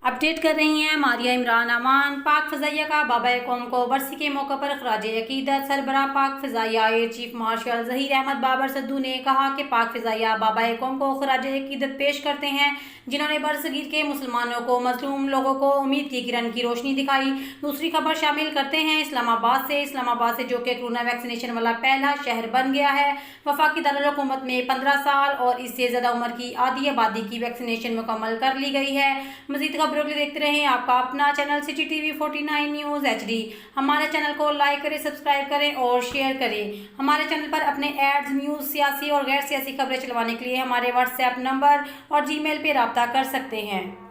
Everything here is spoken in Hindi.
अपडेट कर रही हैं मारिया इमरान अमान। पाक फ़ज़ाइया का बाबा कौम को बरसी के मौके पर ख़राज अक़ीदत। सरबराह पाक फ़ज़ाइया air chief marshal Zaheer Ahmed Babar Sidhu ने कहा कि पाक फ़ज़ाइया बाबा कौम को ख़राज अक़ीदत पेश करते हैं, जिन्होंने बरसगीर के मुसलमानों को, मज़लूम लोगों को उम्मीद की किरण की रोशनी दिखाई। दूसरी खबर शामिल करते हैं इस्लामाबाद से जो कि कोरोना वैक्सीनेशन वाला पहला शहर बन गया है। वफाकी दारुल हुकूमत में 15 साल और इससे ज़्यादा उम्र की आधी आबादी की वैक्सीनेशन मुकम्मल कर ली गई है। मज़ीद खबरों के लिए देखते रहें आपका अपना channel city TV 49 news HD। हमारे चैनल को लाइक करें, सब्सक्राइब करें और शेयर करें। हमारे चैनल पर अपने एड्स, न्यूज़, सियासी और गैर सियासी खबरें चलवाने के लिए हमारे व्हाट्सएप नंबर और जीमेल पे रब्ता कर सकते हैं।